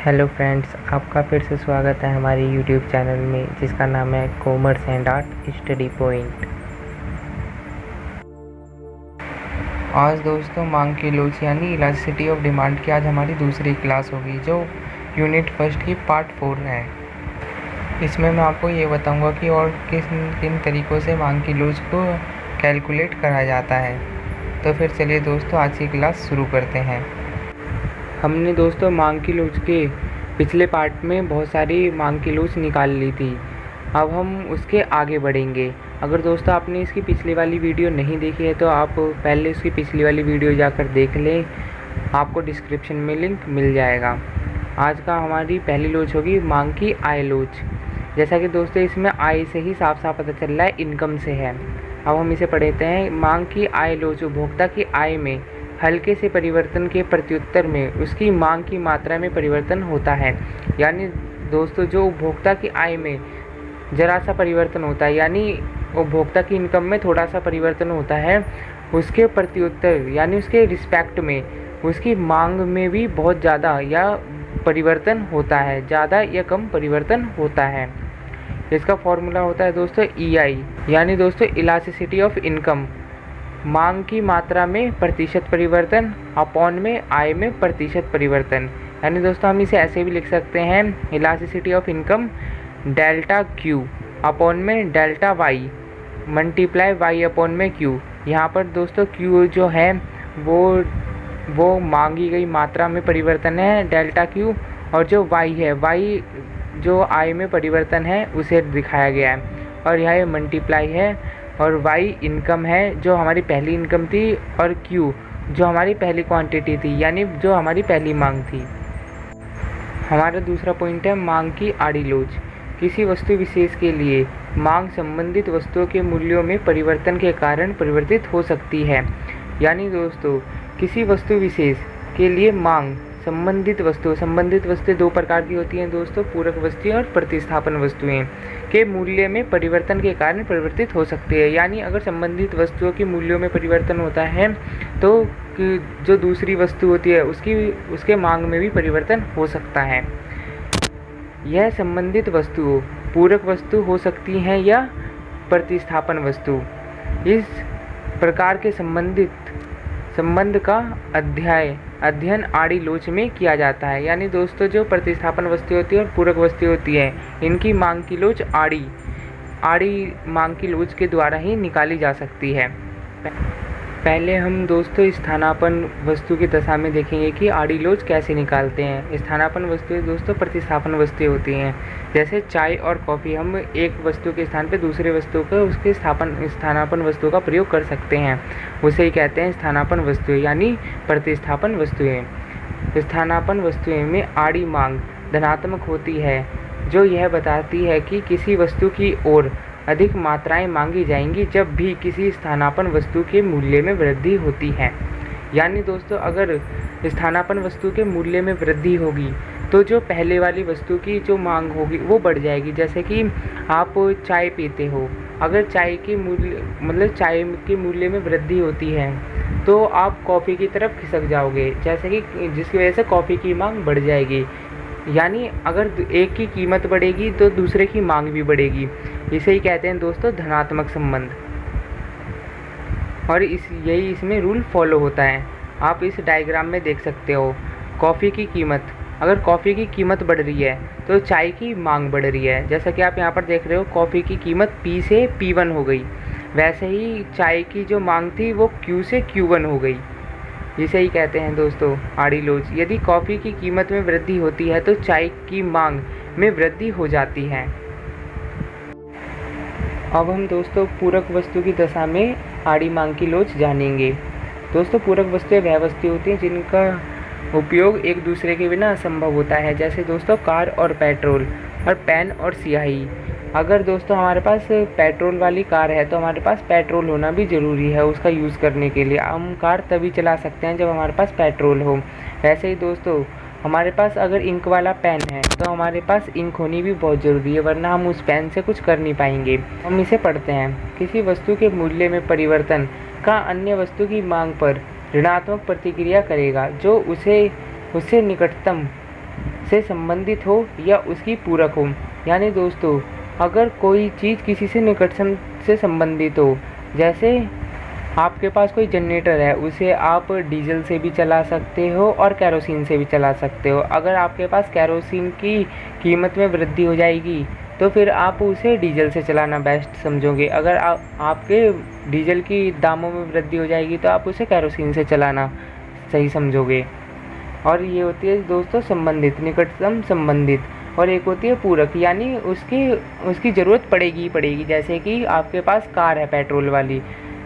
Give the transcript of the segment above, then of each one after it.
Hello friends, आपका फिर से स्वागत है हमारे यूट्यूब चैनल में जिसका नाम है commerce and art study point. आज दोस्तों मांग की लोच यानी इलास्टिसिटी ऑफ डिमांड की आज हमारी दूसरी क्लास होगी जो यूनिट फर्स्ट की पार्ट 4 है। इसमें मैं आपको ये बताऊंगा कि और किन किन तरीक़ों से मांग की लोच को कैलकुलेट करा जाता है। तो फिर चलिए दोस्तों आज की क्लास शुरू करते हैं। हमने दोस्तों मांग की लोच के पिछले पार्ट में बहुत सारी मांग की लोच निकाल ली थी। अब हम उसके आगे बढ़ेंगे। अगर दोस्तों आपने इसकी पिछली वाली वीडियो नहीं देखी है तो आप पहले उसकी पिछली वाली वीडियो जाकर देख लें, आपको डिस्क्रिप्शन में लिंक मिल जाएगा। आज का हमारी पहली लोच होगी मांग की आय लोच। जैसा कि दोस्तों इसमें आय से ही साफ साफ पता चल रहा है इनकम से है। अब हम इसे पढ़ते हैं। मांग की आय लोच उपभोक्ता की आय में हल्के से परिवर्तन के प्रत्युत्तर में उसकी मांग की मात्रा में परिवर्तन होता है। यानी दोस्तों जो उपभोक्ता की आय में ज़रा सा परिवर्तन होता है, यानी उपभोक्ता की इनकम में थोड़ा सा परिवर्तन होता है, उसके प्रत्युत्तर यानी उसके रिस्पेक्ट में उसकी मांग में भी बहुत ज़्यादा या परिवर्तन होता है, ज़्यादा या कम परिवर्तन होता है। इसका फॉर्मूला होता है दोस्तों EI, यानी दोस्तों इलास्टिसिटी ऑफ इनकम, मांग की मात्रा में प्रतिशत परिवर्तन अपॉन में आय में प्रतिशत परिवर्तन। यानी दोस्तों हम इसे ऐसे भी लिख सकते हैं, elasticity of income delta Q upon में delta Y multiply Y upon में Q। यहाँ पर दोस्तों Q जो है वो मांगी गई मात्रा में परिवर्तन है डेल्टा Q, और जो Y है Y जो आय में परिवर्तन है उसे दिखाया गया है, और यह मल्टीप्लाई है, और Y इनकम है जो हमारी पहली इनकम थी, और Q जो हमारी पहली क्वांटिटी थी यानी जो हमारी पहली मांग थी। हमारा दूसरा पॉइंट है मांग की आड़ी लोच। किसी वस्तु विशेष के लिए मांग संबंधित वस्तुओं के मूल्यों में परिवर्तन के कारण परिवर्तित हो सकती है। यानी दोस्तों किसी वस्तु विशेष के लिए मांग संबंधित वस्तुएं दो प्रकार की होती हैं दोस्तों, पूरक वस्तुएं और प्रतिस्थापन वस्तुएं के मूल्य में परिवर्तन के कारण परिवर्तित हो सकती है। यानी अगर संबंधित वस्तुओं के मूल्यों में परिवर्तन होता है तो जो दूसरी वस्तु होती है उसके मांग में भी परिवर्तन हो सकता है। यह संबंधित वस्तुओं पूरक वस्तु हो सकती हैं या प्रतिस्थापन वस्तु। इस प्रकार के संबंध का अध्ययन आड़ी लोच में किया जाता है। यानी दोस्तों जो प्रतिस्थापन वस्तु होती है और पूरक वस्तु होती है, इनकी मांग की लोच आड़ी मांग की लोच के द्वारा ही निकाली जा सकती है। पहले हम दोस्तों स्थानापन्न वस्तु की दशा में देखेंगे कि आड़ी लोच कैसे निकालते हैं। स्थानापन्न वस्तुएं दोस्तों प्रतिस्थापन वस्तुएं होती हैं। जैसे चाय और कॉफ़ी, हम एक वस्तु के स्थान पर दूसरे वस्तु को उसके स्थानापन्न वस्तु का प्रयोग कर सकते हैं, उसे ही कहते हैं स्थानापन्न वस्तुएं यानी प्रतिस्थापन वस्तुएं। स्थानापन्न वस्तुएं में आड़ी मांग धनात्मक होती है, जो यह बताती है कि किसी वस्तु की ओर अधिक मात्राएं मांगी जाएंगी जब भी किसी स्थानापन्न वस्तु के मूल्य में वृद्धि होती है। यानी दोस्तों अगर स्थानापन्न वस्तु के मूल्य में वृद्धि होगी तो जो पहले वाली वस्तु की जो मांग होगी वो बढ़ जाएगी। जैसे कि आप चाय पीते हो, अगर चाय के मूल्य में वृद्धि होती है तो आप कॉफ़ी की तरफ खिसक जाओगे, जैसे कि जिसकी वजह से कॉफ़ी की मांग बढ़ जाएगी। यानी अगर एक की कीमत बढ़ेगी तो दूसरे की मांग भी बढ़ेगी। इसे ही कहते हैं दोस्तों धनात्मक संबंध, और यही इसमें रूल फॉलो होता है। आप इस डायग्राम में देख सकते हो कॉफ़ी की कीमत, अगर कॉफ़ी की कीमत बढ़ रही है तो चाय की मांग बढ़ रही है। जैसा कि आप यहाँ पर देख रहे हो कॉफ़ी की कीमत P से P1 हो गई, वैसे ही चाय की जो मांग थी वो Q से Q1 हो गई। इसे ही कहते हैं दोस्तों आड़ी लोच। यदि कॉफ़ी की कीमत में वृद्धि होती है तो चाय की मांग में वृद्धि हो जाती है। अब हम दोस्तों पूरक वस्तु की दशा में आड़ी मांग की लोच जानेंगे। दोस्तों पूरक वस्तुएं वह वस्तुएं होती हैं जिनका उपयोग एक दूसरे के बिना असंभव होता है। जैसे दोस्तों कार और पेट्रोल, और पेन और स्याही। अगर दोस्तों हमारे पास पेट्रोल वाली कार है तो हमारे पास पेट्रोल होना भी ज़रूरी है उसका यूज़ करने के लिए। हम कार तभी चला सकते हैं जब हमारे पास पेट्रोल हो। वैसे ही दोस्तों हमारे पास अगर इंक वाला पेन है तो हमारे पास इंक होनी भी बहुत ज़रूरी है, वरना हम उस पेन से कुछ कर नहीं पाएंगे। हम इसे पढ़ते हैं। किसी वस्तु के मूल्य में परिवर्तन का अन्य वस्तु की मांग पर ऋणात्मक प्रतिक्रिया करेगा जो उससे निकटतम से संबंधित हो या उसकी पूरक हो। यानी दोस्तों अगर कोई चीज़ किसी से निकटतम से संबंधित हो, जैसे आपके पास कोई जनरेटर है, उसे आप डीजल से भी चला सकते हो और केरोसिन से भी चला सकते हो। अगर आपके पास केरोसिन की कीमत में वृद्धि हो जाएगी तो फिर आप उसे डीजल से चलाना बेस्ट समझोगे। अगर आपके डीजल की दामों में वृद्धि हो जाएगी तो आप उसे केरोसिन से चलाना सही समझोगे। और ये होती है दोस्तों संबंधित, निकटतम संबंधित। और एक होती है पूरक, यानी उसकी ज़रूरत पड़ेगी ही पड़ेगी। जैसे कि आपके पास कार है पेट्रोल वाली,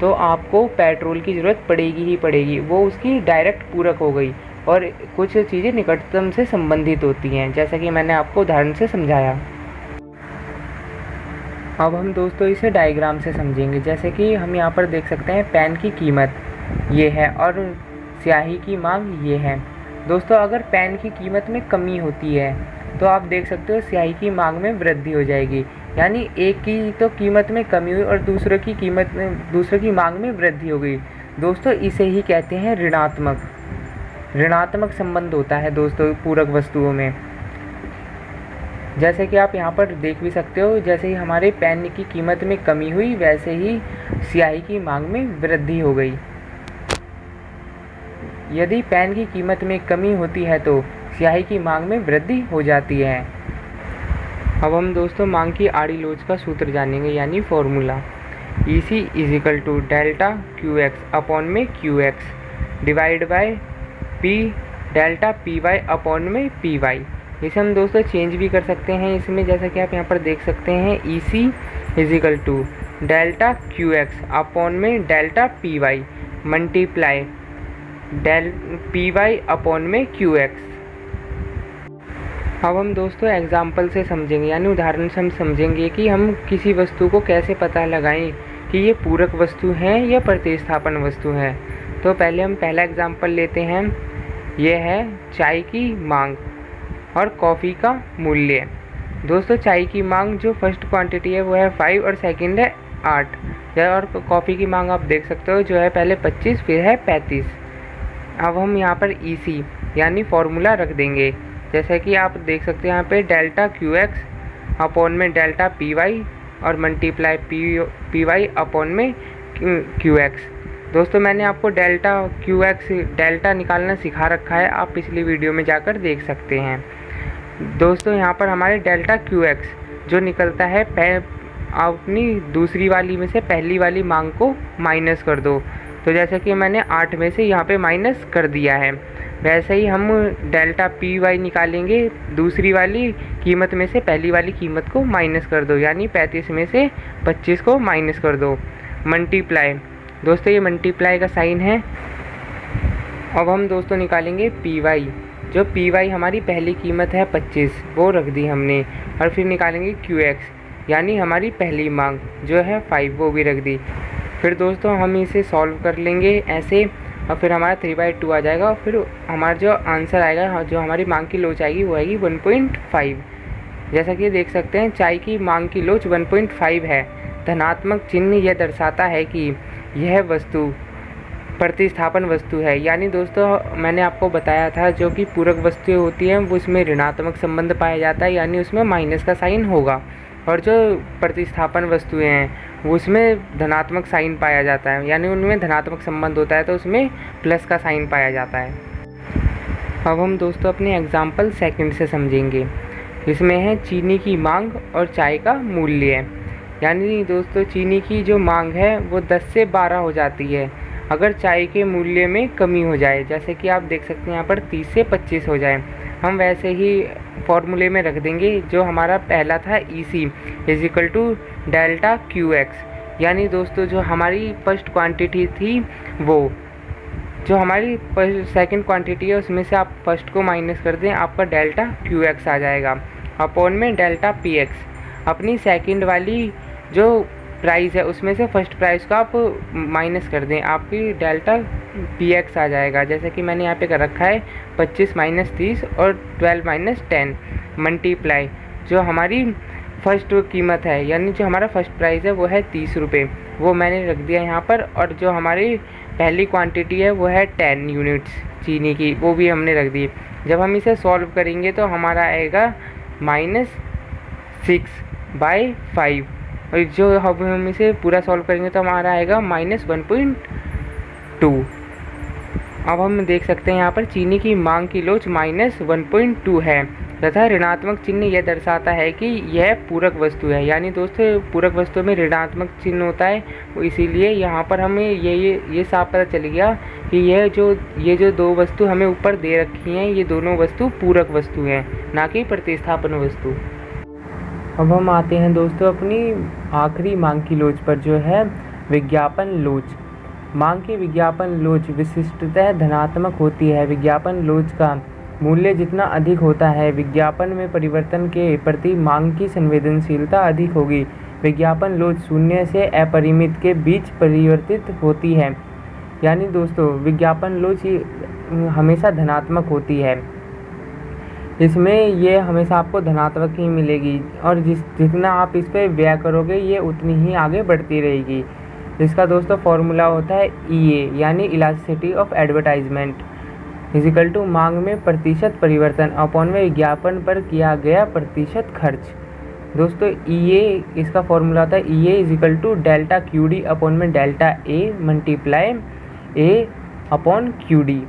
तो आपको पेट्रोल की ज़रूरत पड़ेगी ही पड़ेगी, वो उसकी डायरेक्ट पूरक हो गई। और कुछ चीज़ें निकटतम से संबंधित होती हैं, जैसा कि मैंने आपको उदाहरण से समझाया। अब हम दोस्तों इसे डायग्राम से समझेंगे। जैसे कि हम यहाँ पर देख सकते हैं पेन की कीमत ये है और स्याही की मांग ये है। दोस्तों अगर पेन की कीमत में कमी होती है तो आप देख सकते हो स्याही की मांग में वृद्धि हो जाएगी। यानी एक की तो कीमत में कमी हुई और दूसरे की मांग में वृद्धि हो गई। दोस्तों इसे ही कहते हैं ऋणात्मक संबंध होता है दोस्तों पूरक वस्तुओं में। जैसे कि आप यहाँ पर देख भी सकते हो, जैसे ही हमारे पेन की कीमत में कमी हुई वैसे ही स्याही की मांग में वृद्धि हो गई। यदि पेन की कीमत में कमी होती है तो स्याही की मांग में वृद्धि हो जाती है। अब हम दोस्तों मांग की आड़ी लोच का सूत्र जानेंगे, यानी formula. EC = delta QX upon में QX divide by P delta PY upon में PY। इसे हम दोस्तों चेंज भी कर सकते हैं इसमें, जैसा कि आप यहाँ पर देख सकते हैं EC = डेल्टा QX अपॉन में delta PY multiply PY upon में QX। अब हम दोस्तों एग्जाम्पल से समझेंगे, यानी उदाहरण से हम समझेंगे कि हम किसी वस्तु को कैसे पता लगाएं कि ये पूरक वस्तु है या प्रतिस्थापन वस्तु है। तो पहले हम पहला एग्जाम्पल लेते हैं। ये है चाय की मांग और कॉफ़ी का मूल्य। दोस्तों चाय की मांग जो फर्स्ट क्वांटिटी है वो है 5 और सेकंड है 8। और कॉफ़ी की मांग आप देख सकते हो जो है पहले 25 फिर है 35। अब हम यहाँ पर EC यानी फॉर्मूला रख देंगे, जैसा कि आप देख सकते हैं यहाँ पे डेल्टा QX अपॉन में डेल्टा PY और मल्टीप्लाई PY अपॉन में QX। दोस्तों मैंने आपको डेल्टा QX डेल्टा निकालना सिखा रखा है, आप पिछली वीडियो में जाकर देख सकते हैं। दोस्तों यहाँ पर हमारे डेल्टा QX जो निकलता है अपनी दूसरी वाली में से पहली वाली मांग को माइनस कर दो। तो जैसे कि मैंने 8 में से यहाँ पे माइनस कर दिया है, वैसे ही हम डेल्टा PY निकालेंगे। दूसरी वाली कीमत में से पहली वाली कीमत को माइनस कर दो, यानी 35 में से 25 को माइनस कर दो मल्टीप्लाई। दोस्तों ये मल्टीप्लाई का साइन है। अब हम दोस्तों निकालेंगे PY। जो PY हमारी पहली कीमत है 25 वो रख दी हमने, और फिर निकालेंगे QX यानी हमारी पहली मांग जो है 5 वो भी रख दी। फिर दोस्तों हम इसे सॉल्व कर लेंगे ऐसे, और फिर हमारा 3/2 आ जाएगा। और फिर हमारा जो आंसर आएगा, जो हमारी मांग की लोच आएगी वो आएगी 1.5। जैसा कि देख सकते हैं चाय की मांग की लोच 1.5 है। धनात्मक चिन्ह यह दर्शाता है कि यह वस्तु प्रतिस्थापन वस्तु है। यानी दोस्तों मैंने आपको बताया था जो कि पूरक वस्तुएं होती हैं वो उसमें ऋणात्मक संबंध पाया जाता है, यानी उसमें माइनस का साइन होगा। और जो प्रतिस्थापन वस्तुएं हैं उसमें धनात्मक साइन पाया जाता है, यानी उनमें धनात्मक संबंध होता है तो उसमें प्लस का साइन पाया जाता है। अब हम दोस्तों अपने एग्जाम्पल सेकंड से समझेंगे। इसमें है चीनी की मांग और चाय का मूल्य। यानी दोस्तों चीनी की जो मांग है वो 10 से 12 हो जाती है अगर चाय के मूल्य में कमी हो जाए, जैसे कि आप देख सकते हैं यहाँ पर 30 से 25 हो जाए। हम वैसे ही फॉर्मूले में रख देंगे जो हमारा पहला था EC = डेल्टा QX। यानी दोस्तों जो हमारी फर्स्ट क्वांटिटी थी वो जो हमारी सेकंड क्वांटिटी है उसमें से आप फर्स्ट को माइनस कर दें, आपका डेल्टा QX आ जाएगा अपॉन में डेल्टा PX। अपनी सेकंड वाली जो प्राइस है उसमें से फर्स्ट प्राइस को आप माइनस कर दें, आपकी डेल्टा PX आ जाएगा। जैसे कि मैंने यहाँ पे कर रखा है 25 - 30 और 12 - 10 मल्टीप्लाई जो हमारी फर्स्ट कीमत है, यानी जो हमारा फर्स्ट प्राइस है वो है 30 रुपये, वो मैंने रख दिया यहाँ पर। और जो हमारी पहली क्वांटिटी है वो है 10 यूनिट्स चीनी की, वो भी हमने रख दी। जब हम इसे सॉल्व करेंगे तो हमारा आएगा -6/5, और जो हम इसे पूरा सॉल्व करेंगे तो हमारा आएगा -1.2। अब हम देख सकते हैं यहाँ पर चीनी की मांग की लोच -1.2 है तथा ऋणात्मक चिन्ह यह दर्शाता है कि यह पूरक वस्तु है। यानी दोस्तों पूरक वस्तु में ऋणात्मक चिन्ह होता है, इसीलिए यहाँ पर हमें ये साफ पता चल गया कि ये जो दो वस्तु हमें ऊपर दे रखी हैं, ये दोनों वस्तु पूरक वस्तु हैं, ना कि प्रतिस्थापन वस्तु। अब हम आते हैं दोस्तों अपनी आखिरी मांग की लोच पर, जो है विज्ञापन लोच। मांग की विज्ञापन लोच विशिष्टतः धनात्मक होती है। विज्ञापन लोच का मूल्य जितना अधिक होता है, विज्ञापन में परिवर्तन के प्रति मांग की संवेदनशीलता अधिक होगी। विज्ञापन लोच शून्य से अपरिमित के बीच परिवर्तित होती है। यानी दोस्तों विज्ञापन लोच हमेशा धनात्मक होती है, इसमें ये हमेशा आपको धनात्मक ही मिलेगी, और जितना आप इस पर व्यय करोगे ये उतनी ही आगे बढ़ती रहेगी। इसका दोस्तों फॉर्मूला होता है EA यानी elasticity of advertisement is equal to मांग में प्रतिशत परिवर्तन अपॉन में विज्ञापन पर किया गया प्रतिशत खर्च। दोस्तों EA इसका फॉर्मूला होता है EA equal to delta QD upon में delta A multiply A upon QD।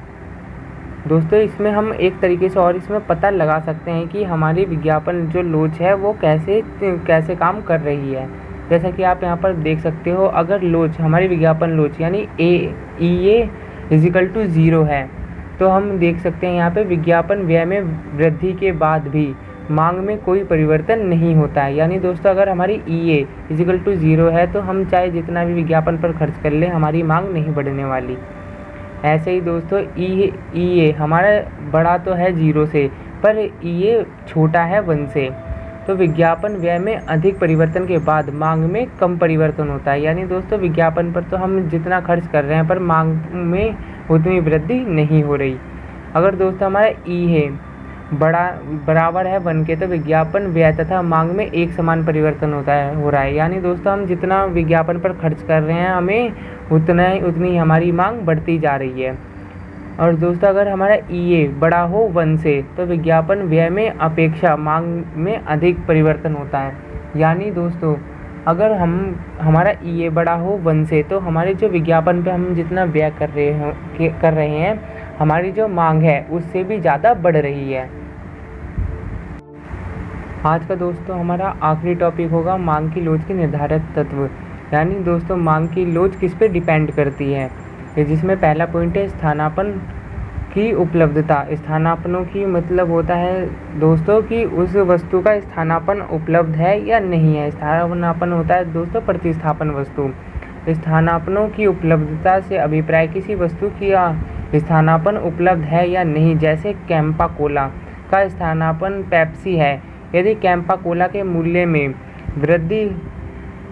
दोस्तों इसमें हम एक तरीके से और इसमें पता लगा सकते हैं कि हमारी विज्ञापन जो लोच है वो कैसे काम कर रही है। जैसा कि आप यहाँ पर देख सकते हो, अगर लोच हमारी विज्ञापन लोच यानी EA इजिकल टू 0 है तो हम देख सकते हैं यहाँ पे विज्ञापन व्यय में वृद्धि के बाद भी मांग में कोई परिवर्तन नहीं होता है। यानी दोस्तों अगर हमारी EA इजिकल टू 0 है तो हम चाहे जितना भी विज्ञापन पर खर्च कर लें, हमारी मांग नहीं बढ़ने वाली। ऐसे ही दोस्तों EA हमारा बड़ा तो है 0 से, पर EA छोटा है 1 से, तो विज्ञापन व्यय में अधिक परिवर्तन के बाद मांग में कम परिवर्तन होता है। यानी दोस्तों विज्ञापन पर तो हम जितना खर्च कर रहे हैं पर मांग में उतनी वृद्धि नहीं हो रही। अगर दोस्तों हमारा EA बराबर है 1 के तो विज्ञापन व्यय तथा मांग में एक समान परिवर्तन हो रहा है। यानी दोस्तों हम जितना विज्ञापन पर खर्च कर रहे हैं हमें उतनी हमारी मांग बढ़ती जा रही है। और दोस्तों अगर हमारा EA बड़ा हो 1 से तो विज्ञापन व्यय में अपेक्षा मांग में अधिक परिवर्तन होता है। यानी दोस्तों अगर हमारा EA बड़ा हो 1 से तो हमारे जो विज्ञापन पे हम जितना व्यय कर रहे हैं हमारी जो मांग है उससे भी ज़्यादा बढ़ रही है। आज का दोस्तों हमारा आखिरी टॉपिक होगा मांग की लोच के निर्धारक तत्व। यानी दोस्तों मांग की लोच किस पे डिपेंड करती है, जिसमें पहला पॉइंट है स्थानापन्न की उपलब्धता। स्थानापनों की मतलब होता है दोस्तों कि उस वस्तु का स्थानापन्न उपलब्ध है या नहीं है। स्थानापन्न होता है दोस्तों प्रतिस्थापन वस्तु। स्थानापनों की उपलब्धता से अभिप्राय किसी वस्तु की स्थानापन्न उपलब्ध है या नहीं। जैसे कैंपा कोला का स्थानापन्न पेप्सी है। यदि कैंपा कोला के मूल्य में वृद्धि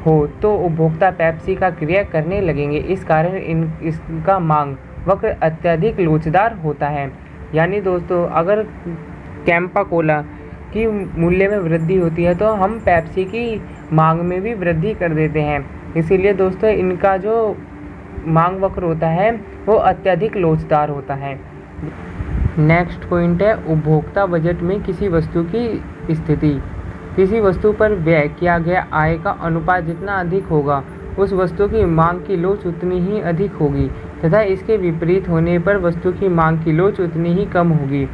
हो तो उपभोक्ता पेप्सी का क्रय करने लगेंगे। इस कारण इसका मांग वक्र अत्यधिक लोचदार होता है। यानी दोस्तों अगर कैंपा कोला की मूल्य में वृद्धि होती है तो हम पेप्सी की मांग में भी वृद्धि कर देते हैं। इसीलिए दोस्तों इनका जो मांग वक्र होता है वो अत्यधिक लोचदार होता है। नेक्स्ट पॉइंट है उपभोक्ता बजट में किसी वस्तु की स्थिति। किसी वस्तु पर व्यय किया गया आय का अनुपात जितना अधिक होगा उस वस्तु की मांग की लोच उतनी ही अधिक होगी तथा इसके विपरीत होने पर वस्तु की मांग की लोच उतनी ही कम होगी।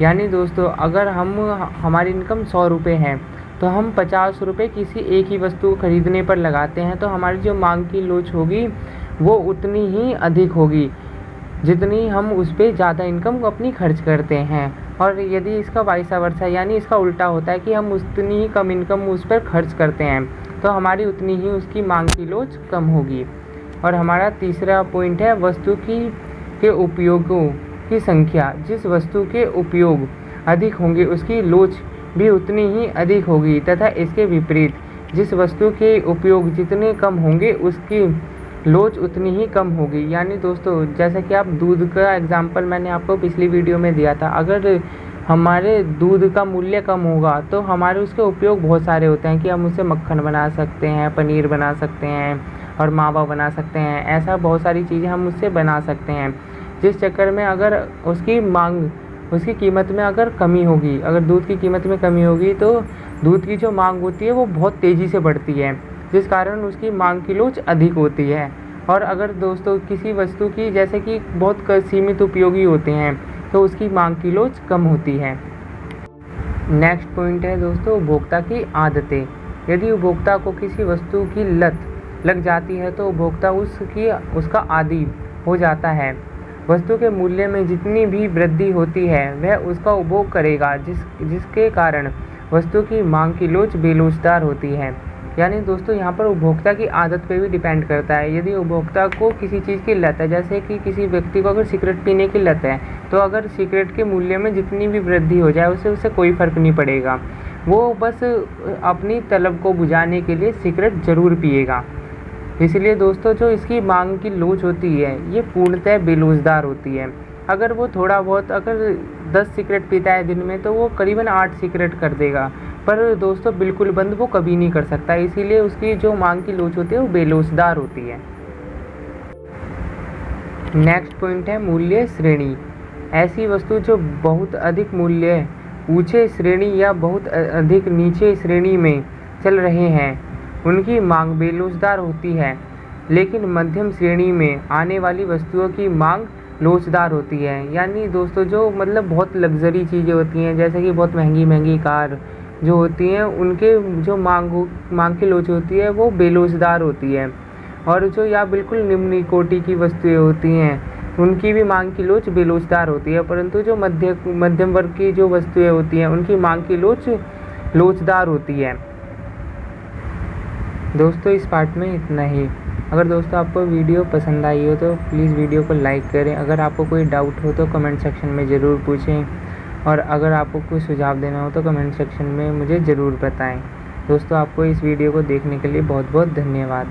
यानी दोस्तों अगर हमारी इनकम 100 रुपये है तो हम 50 रुपये किसी एक ही वस्तु को खरीदने पर लगाते हैं तो हमारी जो मांग की लोच होगी वो उतनी ही अधिक होगी जितनी हम उस पर ज़्यादा इनकम अपनी खर्च करते हैं। और यदि इसका वाइसा वर्सा यानी इसका उल्टा होता है कि हम उतनी ही कम इनकम उस पर खर्च करते हैं तो हमारी उतनी ही उसकी मांग की लोच कम होगी। और हमारा तीसरा पॉइंट है वस्तु के उपयोगों की संख्या। जिस वस्तु के उपयोग अधिक होंगे उसकी लोच भी उतनी ही अधिक होगी तथा इसके विपरीत जिस वस्तु के उपयोग जितने कम होंगे उसकी लोच उतनी ही कम होगी। यानी दोस्तों जैसा कि आप दूध का एग्जांपल मैंने आपको पिछली वीडियो में दिया था, अगर हमारे दूध का मूल्य कम होगा तो हमारे उसके उपयोग बहुत सारे होते हैं कि हम उससे मक्खन बना सकते हैं, पनीर बना सकते हैं और मावा बना सकते हैं। ऐसा बहुत सारी चीज़ें हम उससे बना सकते हैं, जिस चक्कर में अगर उसकी कीमत में अगर कमी होगी, अगर दूध की कीमत में कमी होगी तो दूध की जो मांग होती है वो बहुत तेज़ी से बढ़ती है, जिस कारण उसकी मांग की लोच अधिक होती है। और अगर दोस्तों किसी वस्तु की जैसे कि बहुत सीमित उपयोगी होते हैं तो उसकी मांग की लोच कम होती है। नेक्स्ट पॉइंट है दोस्तों उपभोक्ता की आदतें। यदि उपभोक्ता को किसी वस्तु की लत लग जाती है तो उपभोक्ता उसका आदी हो जाता है। वस्तु के मूल्य में जितनी भी वृद्धि होती है वह उसका उपभोग करेगा, जिसके कारण वस्तु की मांग की लोच बेलोचदार होती है। यानी दोस्तों यहाँ पर उपभोक्ता की आदत पे भी डिपेंड करता है। यदि उपभोक्ता को किसी चीज़ की लत है, जैसे कि किसी व्यक्ति को अगर सिगरेट पीने की लत है, तो अगर सिगरेट के मूल्य में जितनी भी वृद्धि हो जाए उससे कोई फ़र्क नहीं पड़ेगा, वो बस अपनी तलब को बुझाने के लिए सिगरेट ज़रूर पिएगा। इसलिए दोस्तों जो इसकी मांग की लोच होती है ये पूर्णतः बेलोचदार होती है। अगर वो थोड़ा बहुत अगर 10 सिगरेट पीता है दिन में तो वो करीबन 8 सिगरेट कर देगा, पर दोस्तों बिल्कुल बंद वो कभी नहीं कर सकता। इसीलिए उसकी जो मांग की लोच होती है वो बेलोचदार होती है। नेक्स्ट पॉइंट है मूल्य श्रेणी। ऐसी वस्तु जो बहुत अधिक मूल्य ऊंचे श्रेणी या बहुत अधिक नीचे श्रेणी में चल रहे हैं उनकी मांग बेलोचदार होती है, लेकिन मध्यम श्रेणी में आने वाली वस्तुओं की मांग लोचदार होती है। यानी दोस्तों जो मतलब बहुत लग्जरी चीज़ें होती हैं, जैसे कि बहुत महंगी महंगी कार जो होती हैं, उनके जो मांग की लोच होती है वो बेलोचदार होती है। और जो या बिल्कुल निम्न कोटि की वस्तुएं होती हैं उनकी भी मांग की लोच बेलोचदार होती है, परंतु जो मध्यम वर्ग की जो वस्तुएं होती हैं उनकी मांग की लोच लोचदार होती है। दोस्तों इस पार्ट में इतना ही। अगर दोस्तों आपको वीडियो पसंद आई हो तो प्लीज़ वीडियो को लाइक करें। अगर आपको कोई डाउट हो तो कमेंट सेक्शन में ज़रूर पूछें, और अगर आपको कोई सुझाव देना हो तो कमेंट सेक्शन में मुझे ज़रूर बताएं। दोस्तों आपको इस वीडियो को देखने के लिए बहुत बहुत धन्यवाद।